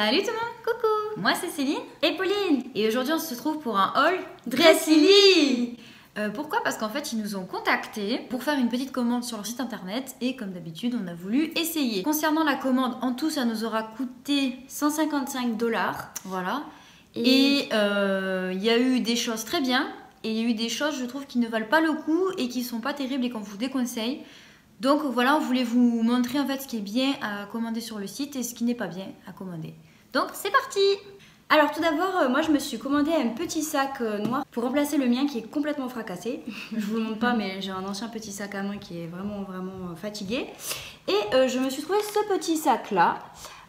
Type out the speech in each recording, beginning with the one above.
Salut tout le monde, coucou. Moi c'est Céline et Pauline. Et aujourd'hui on se trouve pour un haul Dressili. Pourquoi? Parce qu'en fait ils nous ont contactés pour faire une petite commande sur leur site internet. Et comme d'habitude on a voulu essayer. Concernant la commande, en tout ça nous aura coûté 155 $. Voilà. Et il y a eu des choses très bien. Et il y a eu des choses je trouve qui ne valent pas le coup et qui sont pas terribles et qu'on vous déconseille. Donc voilà, on voulait vous montrer en fait ce qui est bien à commander sur le site et ce qui n'est pas bien à commander. Donc c'est parti! Alors tout d'abord, moi je me suis commandé un petit sac noir pour remplacer le mien qui est complètement fracassé. Je vous le montre pas mais j'ai un ancien petit sac à main qui est vraiment fatigué. Et je me suis trouvé ce petit sac là.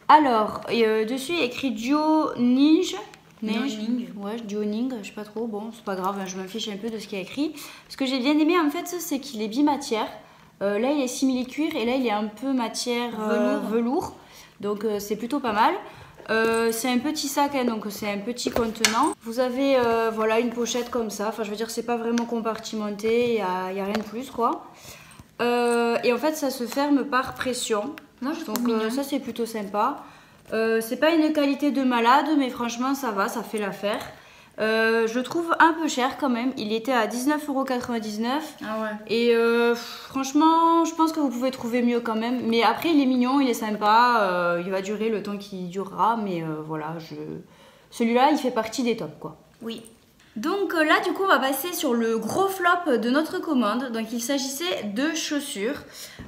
Alors dessus il y a écrit Duo Ninja. Ouais, Duoning, je sais pas trop, bon c'est pas grave, je me fiche un peu de ce qu'il y a écrit. Ce que j'ai bien aimé en fait c'est qu'il est bimatière. Là il est simili-cuir et là il est un peu matière velours. Donc c'est plutôt pas mal. C'est un petit sac, hein, donc c'est un petit contenant. Vous avez voilà, une pochette comme ça. Enfin je veux dire c'est pas vraiment compartimenté, il y a rien de plus quoi. Et en fait ça se ferme par pression. Moi je trouve donc ça c'est plutôt sympa. C'est pas une qualité de malade mais franchement ça va, ça fait l'affaire. Je le trouve un peu cher quand même, il était à 19,99 €. Ah ouais. Et franchement je pense que vous pouvez trouver mieux quand même. Mais après il est mignon, il est sympa, il va durer le temps qu'il durera. Mais voilà, celui-là il fait partie des tops quoi. Oui. Donc là du coup on va passer sur le gros flop de notre commande. Donc il s'agissait de chaussures.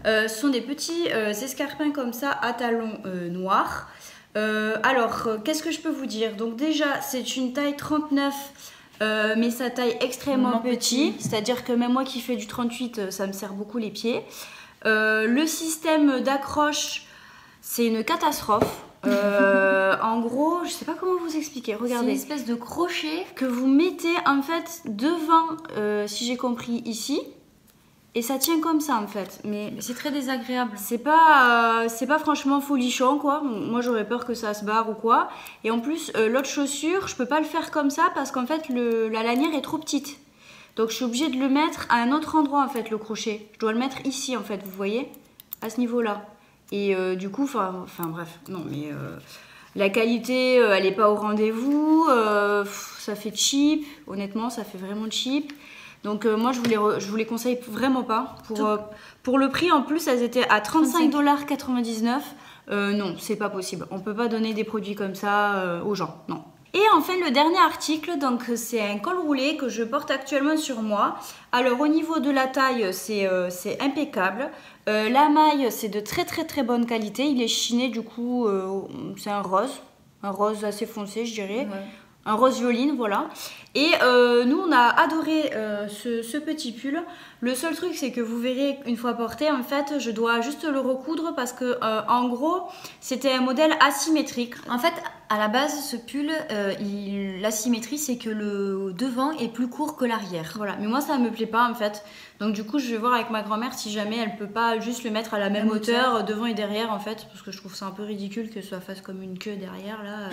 Ce sont des petits escarpins comme ça à talons noirs. Alors, qu'est-ce que je peux vous dire? Donc déjà, c'est une taille 39, mais sa taille extrêmement petit. C'est-à-dire que même moi qui fais du 38, ça me serre beaucoup les pieds. Le système d'accroche, c'est une catastrophe. En gros, je sais pas comment vous expliquer. Regardez. C'est une espèce de crochet que vous mettez en fait devant, si j'ai compris, ici. Et ça tient comme ça en fait, mais c'est très désagréable. C'est pas franchement folichon quoi. Moi j'aurais peur que ça se barre ou quoi. Et en plus l'autre chaussure, je peux pas le faire comme ça parce qu'en fait la lanière est trop petite. Donc je suis obligée de le mettre à un autre endroit en fait le crochet. Je dois le mettre ici en fait, vous voyez, à ce niveau là. Et du coup, enfin bref, non mais la qualité elle est pas au rendez-vous. Ça fait cheap, honnêtement ça fait vraiment cheap. Donc moi je vous les conseille vraiment pas. Pour le prix en plus elles étaient à 35,99 $. Non c'est pas possible. On peut pas donner des produits comme ça aux gens. Non. Et enfin le dernier article, donc c'est un col roulé que je porte actuellement sur moi. Alors au niveau de la taille c'est impeccable. La maille c'est de très bonne qualité. Il est chiné du coup, c'est un rose assez foncé je dirais. Ouais. Un rose violine, voilà. Et nous, on a adoré ce petit pull. Le seul truc, c'est que vous verrez, une fois porté, en fait, je dois juste le recoudre parce que, en gros, c'était un modèle asymétrique. En fait, à la base, ce pull, l'asymétrie, c'est que le devant est plus court que l'arrière. Voilà, mais moi, ça me plaît pas, en fait. Donc, du coup, je vais voir avec ma grand-mère si jamais elle peut pas juste le mettre à la même hauteur, devant et derrière, en fait. Parce que je trouve ça un peu ridicule que ça fasse comme une queue derrière, là.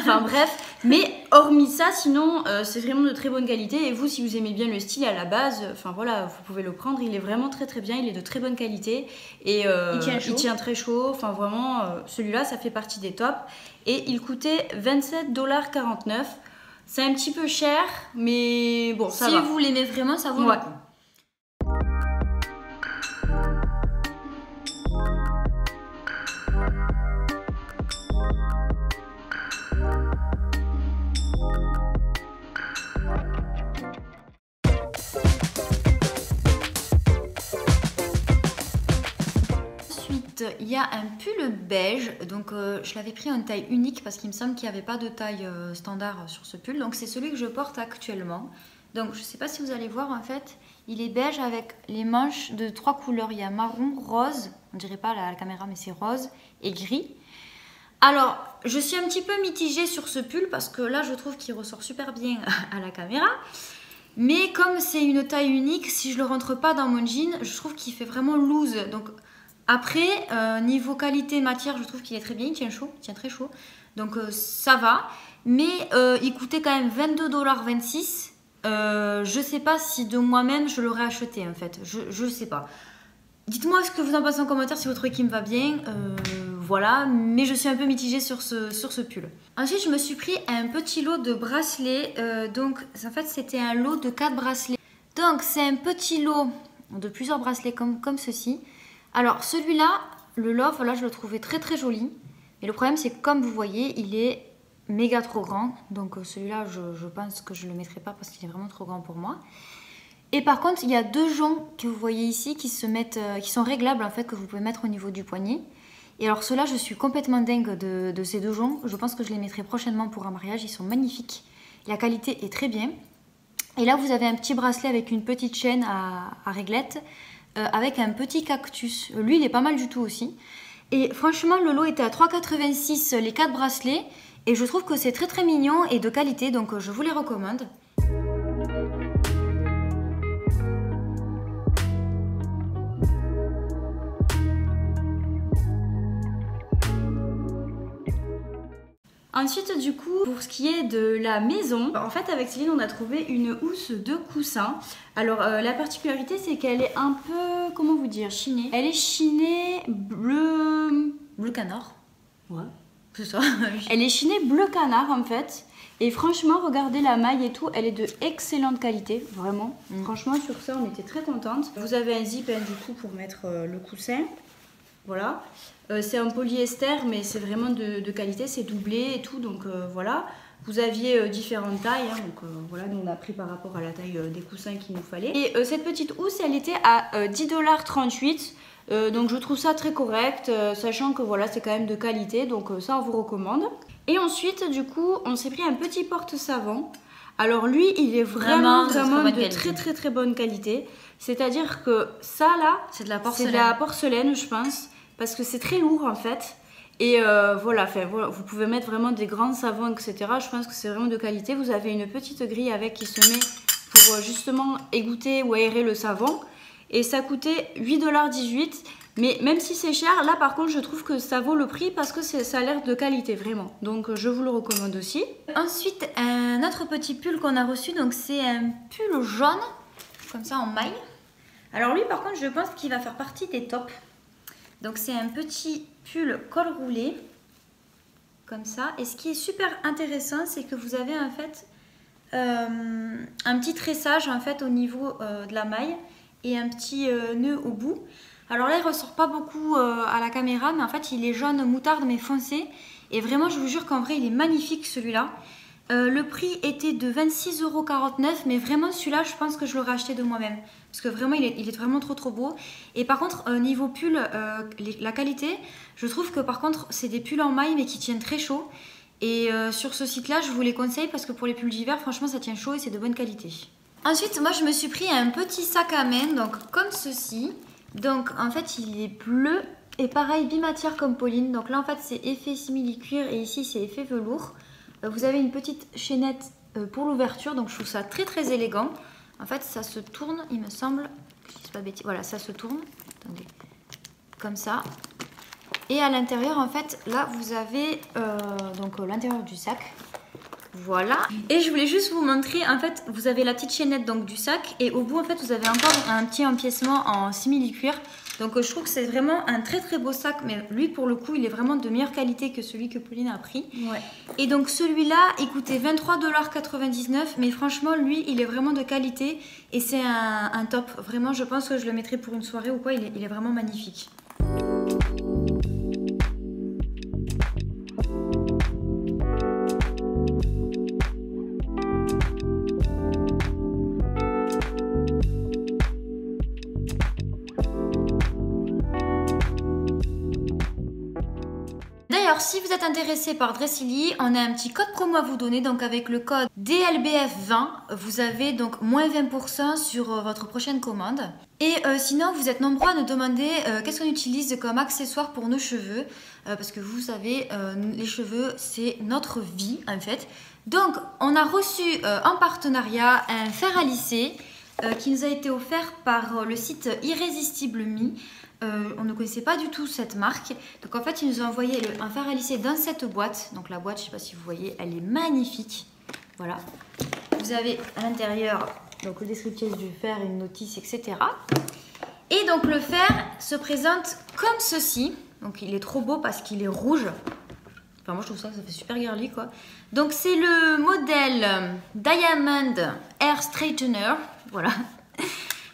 Enfin, bref. Mais hormis ça, sinon, c'est vraiment de très bonne qualité. Et vous, si vous aimez bien le style à la base, enfin voilà, vous pouvez le prendre. Il est vraiment très bien. Il est de très bonne qualité. Et il tient très chaud. Enfin vraiment, celui-là, ça fait partie des tops. Et il coûtait 27,49 $. C'est un petit peu cher, mais bon, ça va. Si vous l'aimez vraiment, ça vaut le coup. Il y a un pull beige, donc je l'avais pris en taille unique parce qu'il me semble qu'il n'y avait pas de taille standard sur ce pull. Donc c'est celui que je porte actuellement. Donc je ne sais pas si vous allez voir, en fait, il est beige avec les manches de 3 couleurs. Il y a marron, rose, on dirait pas à la caméra mais c'est rose, et gris. Alors je suis un petit peu mitigée sur ce pull parce que là je trouve qu'il ressort super bien à la caméra. Mais comme c'est une taille unique, si je ne le rentre pas dans mon jean, je trouve qu'il fait vraiment loose. Donc après, niveau qualité matière, je trouve qu'il est très bien, il tient chaud, il tient très chaud. Donc ça va. Mais il coûtait quand même 22,26 $. Je sais pas si de moi-même je l'aurais acheté en fait. Je sais pas. Dites-moi ce que vous en pensez en commentaire si vous trouvez qu'il me va bien. Voilà. voilà, mais je suis un peu mitigée sur ce pull. Ensuite, je me suis pris un petit lot de bracelets. Donc, en fait, c'était un lot de 4 bracelets. Donc, c'est un petit lot de plusieurs bracelets comme ceci. Alors, celui-là, le Love, là, je le trouvais très très joli. Mais le problème, c'est que comme vous voyez, il est méga trop grand. Donc, celui-là, je pense que je ne le mettrai pas parce qu'il est vraiment trop grand pour moi. Et par contre, il y a 2 joncs que vous voyez ici qui sont réglables en fait, que vous pouvez mettre au niveau du poignet. Et alors ceux-là, je suis complètement dingue de ces 2 joncs. Je pense que je les mettrai prochainement pour un mariage. Ils sont magnifiques. La qualité est très bien. Et là, vous avez un petit bracelet avec une petite chaîne à réglettes, avec un petit cactus. Lui, il est pas mal du tout aussi. Et franchement, le lot était à 3,86 les 4 bracelets. Et je trouve que c'est très très mignon et de qualité. Donc je vous les recommande. Ensuite, du coup, pour ce qui est de la maison, en fait, avec Céline, on a trouvé une housse de coussin. Alors, la particularité, c'est qu'elle est un peu, comment vous dire, chinée. Elle est chinée bleu canard. Ouais, c'est ça. Elle est chinée bleu canard, en fait. Et franchement, regardez la maille et tout, elle est de excellente qualité, vraiment. Franchement, sur ça, on était très contente. Vous avez un zip, du coup, pour mettre le coussin. Voilà, c'est un polyester mais c'est vraiment de qualité, c'est doublé et tout, donc voilà. Vous aviez différentes tailles, hein, donc voilà, nous on a pris par rapport à la taille des coussins qu'il nous fallait. Et cette petite housse, elle était à 10,38 $, donc je trouve ça très correct, sachant que voilà, c'est quand même de qualité, donc ça on vous recommande. Et ensuite, du coup, on s'est pris un petit porte-savon. Alors lui, il est vraiment de très bonne qualité. C'est-à-dire que ça là, c'est de la porcelaine, je pense. Parce que c'est très lourd en fait. Et voilà, vous pouvez mettre vraiment des grands savons, etc. Je pense que c'est vraiment de qualité. Vous avez une petite grille avec qui se met pour justement égoutter ou aérer le savon. Et ça coûtait 8,18 $. Mais même si c'est cher, là par contre je trouve que ça vaut le prix parce que ça a l'air de qualité vraiment. Donc je vous le recommande aussi. Ensuite, un autre petit pull qu'on a reçu. Donc c'est un pull jaune, comme ça en maille. Alors lui par contre je pense qu'il va faire partie des tops. Donc c'est un petit pull col roulé, comme ça. Et ce qui est super intéressant, c'est que vous avez en fait un petit tressage en fait au niveau de la maille et un petit nœud au bout. Alors là il ressort pas beaucoup à la caméra, mais en fait il est jaune moutarde mais foncé. Et vraiment je vous jure qu'en vrai il est magnifique celui-là. Le prix était de 26,49 €, mais vraiment celui-là je pense que je l'aurais acheté de moi-même. Parce que vraiment il est vraiment trop beau. Et par contre niveau pull, la qualité, je trouve que par contre c'est des pulls en maille mais qui tiennent très chaud. Et sur ce site là je vous les conseille parce que pour les pulls d'hiver franchement ça tient chaud et c'est de bonne qualité. Ensuite moi je me suis pris un petit sac à main, donc comme ceci. Donc en fait il est bleu et pareil bimatière comme Pauline. Donc là en fait c'est effet simili-cuir et ici c'est effet velours. Vous avez une petite chaînette pour l'ouverture, donc je trouve ça très élégant. En fait ça se tourne, il me semble, que je dise pas bêtise, voilà ça se tourne, attendez, comme ça. Et à l'intérieur en fait là vous avez donc l'intérieur du sac. Voilà. Et je voulais juste vous montrer, en fait, vous avez la petite chaînette donc du sac et au bout en fait vous avez encore un petit empiècement en simili-cuir. Donc je trouve que c'est vraiment un très beau sac, mais lui pour le coup il est vraiment de meilleure qualité que celui que Pauline a pris. Ouais. Et donc celui-là il coûtait 23,99 $, mais franchement lui il est vraiment de qualité et c'est un top. Vraiment je pense que je le mettrai pour une soirée ou quoi, il est vraiment magnifique. D'ailleurs, si vous êtes intéressé par Dressily, on a un petit code promo à vous donner. Donc avec le code DLBF20, vous avez donc moins 20% sur votre prochaine commande. Et sinon, vous êtes nombreux à nous demander qu'est-ce qu'on utilise comme accessoire pour nos cheveux. Parce que vous savez, les cheveux, c'est notre vie en fait. Donc, on a reçu en partenariat un fer à lisser qui nous a été offert par le site Irrésistible Me. On ne connaissait pas du tout cette marque. Donc en fait, ils nous ont envoyé un fer à lisser dans cette boîte. Donc la boîte, je ne sais pas si vous voyez, elle est magnifique. Voilà. Vous avez à l'intérieur donc le descriptif du fer, une notice, etc. Et donc le fer se présente comme ceci. Donc il est trop beau parce qu'il est rouge. Enfin moi je trouve ça fait super girly quoi. Donc c'est le modèle Diamond Hair Straightener. Voilà.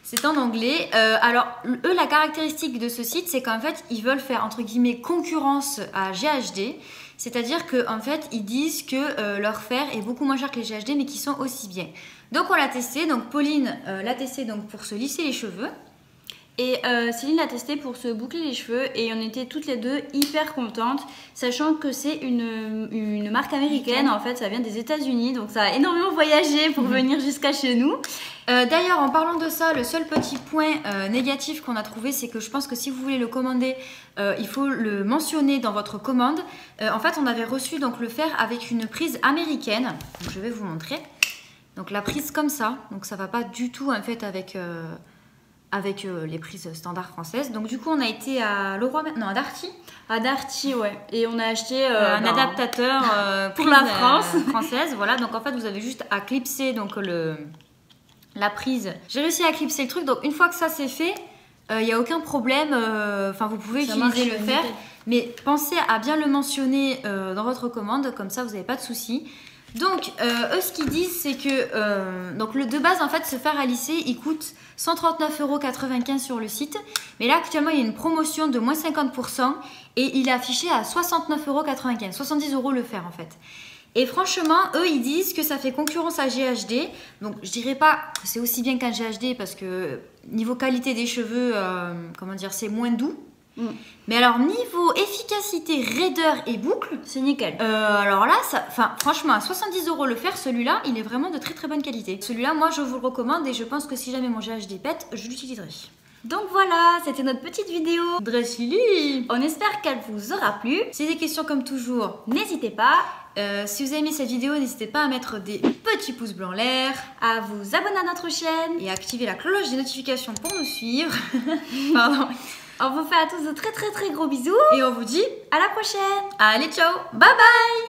C'est en anglais. Alors, eux, la caractéristique de ce site, c'est qu'en fait, ils veulent faire, entre guillemets, concurrence à GHD. C'est-à-dire qu'en fait, ils disent que leur fer est beaucoup moins cher que les GHD, mais qu'ils sont aussi bien. Donc, on l'a testé. Donc, Pauline l'a testé donc, pour se lisser les cheveux. Et Céline l'a testé pour se boucler les cheveux et on était toutes les deux hyper contentes, sachant que c'est une marque américaine, en fait ça vient des États-Unis, donc ça a énormément voyagé pour venir jusqu'à chez nous. D'ailleurs, en parlant de ça, le seul petit point négatif qu'on a trouvé, c'est que je pense que si vous voulez le commander, il faut le mentionner dans votre commande. En fait, on avait reçu donc le fer avec une prise américaine, donc, je vais vous montrer. Donc la prise comme ça, donc ça va pas du tout en fait avec les prises standards françaises. Donc du coup on a été à Leroy, non à Darty. À Darty, ouais. Et on a acheté un adaptateur pour la France française. Voilà, donc en fait vous avez juste à clipser donc la prise. J'ai réussi à clipser le truc, donc une fois que ça c'est fait, il n'y a aucun problème. Enfin vous pouvez utiliser le fer, mais pensez à bien le mentionner dans votre commande, comme ça vous n'avez pas de soucis. Donc, eux, ce qu'ils disent, c'est que donc de base, en fait, ce fer à lisser, il coûte 139,95 € sur le site. Mais là, actuellement, il y a une promotion de moins 50% et il est affiché à 69,95 €, 70 € le fer, en fait. Et franchement, eux, ils disent que ça fait concurrence à GHD. Donc, je dirais pas que c'est aussi bien qu'un GHD parce que niveau qualité des cheveux, comment dire, c'est moins doux. Mais alors niveau efficacité, raideur et boucle, c'est nickel. Alors là, franchement à 70 € le fer, celui-là, il est vraiment de très très bonne qualité. Celui-là, moi je vous le recommande et je pense que si jamais mon GHD pète, je l'utiliserai. Donc voilà, c'était notre petite vidéo Dress Lily. On espère qu'elle vous aura plu. Si vous avez des questions comme toujours, n'hésitez pas. Si vous avez aimé cette vidéo, n'hésitez pas à mettre des petits pouces bleus en l'air, à vous abonner à notre chaîne et à activer la cloche des notifications pour nous suivre. Pardon. On vous fait à tous de très très très gros bisous. Et on vous dit à la prochaine. Allez, ciao. Bye bye.